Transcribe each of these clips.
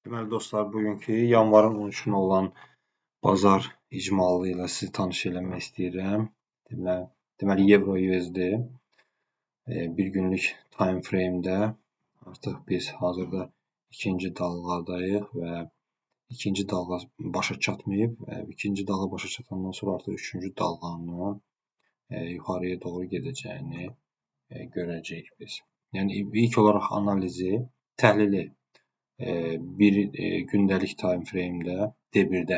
Deməli dostlar, bugünkü yanvarın 13-ünə olan bazar icmalı ilə sizi tanış eləmək istəyirəm. Deməli Euro USD bir günlük time frame-də artıq biz hazırda ikinci dalğadayıq və ikinci dalğa başa çatmayıb. İkinci dalğa başa çatandan sonra artıq üçüncü dalğanın yuxarıya doğru gedəcəyini görəcəyik biz. Yəni ilk olaraq analizi, təhlili bir gündəlik time frame-də D1-də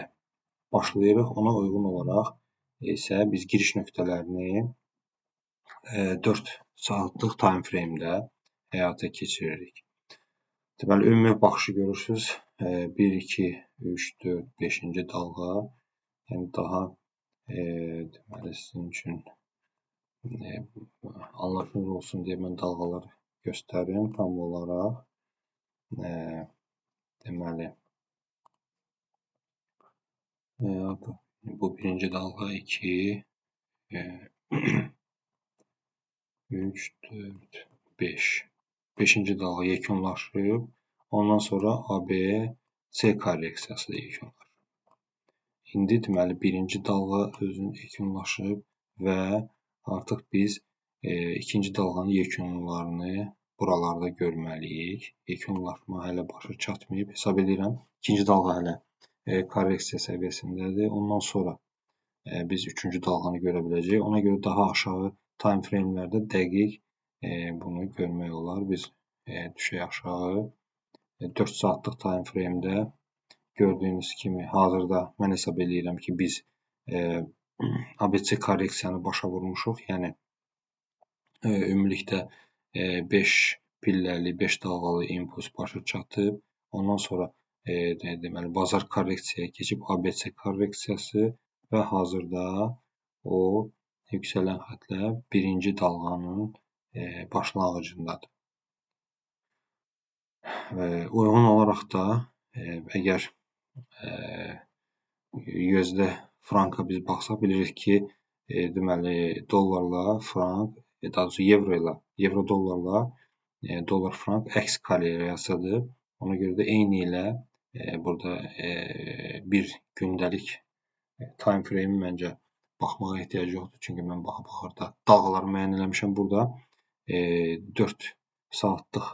başlayırıq. Ona uyğun olaraq isə biz giriş nöqtələrini 4 saatlıq time frame-də həyata keçiririk. Deməli, ümumi baxışı görürsünüz. 1, 2, 3, 4, 5-ci dalğa. Yəni daha deməli sizin üçün anlaşılır olsun deyə mən dalğaları göstərim tam olaraq. Deməli, bu birinci dalğa 2, 3, 4, 5. 5-ci dalğa yekunlaşıb. Ondan sonra ABC korreksiyası da yekunlaşıb. İndi deməli birinci dalğa özünü yekunlaşıb və artıq biz ikinci dalğanın yekunlarını buralarda görməliyik. Yekunlaşma hələ başa çatmayıb. Hesab edirəm. İkinci dalğa hələ korreksiya səviyyəsindədir. Ondan sonra biz üçüncü dalğanı görə biləcəyik. Ona görə daha aşağı time frame-lərdə dəqiq bunu görmək olar. Biz düşək aşağı 4 saatlıq time frame-də gördüyünüz kimi hazırda mən hesab edirəm ki, biz ABC korreksiyanı başa vurmuşuq. Yəni ümumilikdə 5 pilləli, 5 dalğalı impuls başa çatıb. Ondan sonra deməli bazar korreksiyaya keçib ABC korreksiyası və hazırda o yüksələn xətlər birinci dalğanın başlanğıcındadır. Uyğun olaraq da əgər USD franka biz baxsaq bilirik ki, deməli dollarla frank, daha doğrusu evro ilə, evro dollarla dollar frank əks korrelyasiyadır. Ona görə də eyni ilə burada bir gündəlik time frame məncə baxmağa ehtiyac yoxdur. Çünki mən baxa-baxarda dalğaları müəyyən eləmişəm. Burada 4 saatlıq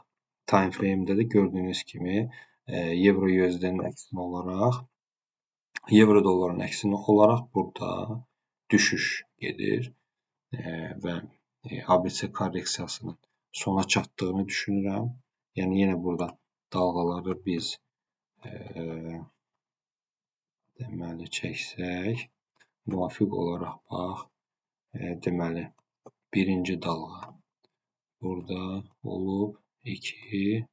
time frame-də də gördüyünüz kimi Euro USD-nin əksinə olaraq Euro dolların əksinə olaraq burada düşüş gedir və ABC korreksiyasının sona çatdığını düşünürəm. Yəni yenə burada dalğaları biz deməli çəksək, müvafiq olaraq bax, deməli birinci dalğa burada olub, 2,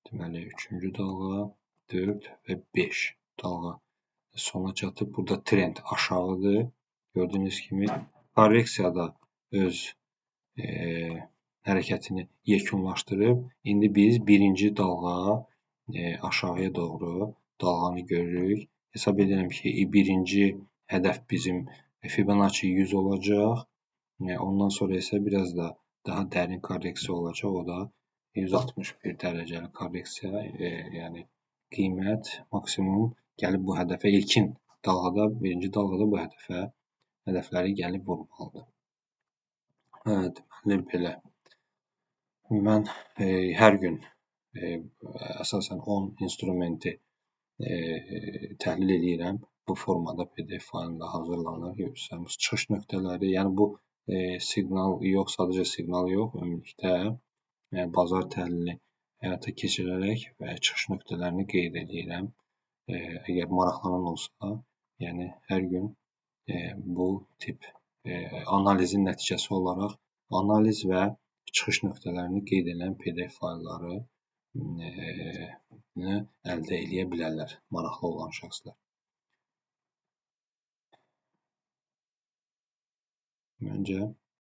deməli üçüncü dalğa, 4 və 5 dalğa sona çatıb. Burada trend aşağıdır. Gördüyünüz kimi korreksiyada öz hərəkətini yekunlaşdırıb. İndi biz birinci dalğa aşağıya doğru dalğanı görürük. Hesab edirəm ki, birinci hədəf bizim Fibonacci 100 olacaq. Ondan sonra isə biraz da daha dərin korreksiya olacaq. O da 161 dərəcəli korreksiya. Yəni qiymət maksimum gəlib bu hədəfə ilkin dalğada, birinci dalğada bu hədəfləri gəlib vurmalıdır. Deməli belə. Mən hər gün əsasən 10 instrumenti təhlil edirəm. Bu formada PDF faylında hazırlanır. Görürsünüz çıxış nöqtələri. Yəni bu siqnal yox, sadəcə siqnal yox, ümumilikdə bazar təhlili həyata keçirərək və çıxış nöqtələrini qeyd edirəm. Əgər maraqlanan olsa, yəni hər gün bu tip analizin nəticəsi olaraq analiz və çıxış nöqtələrini qeyd edən PDF faylları əldə edə bilərlər maraqlı olan şəxslər. Məncə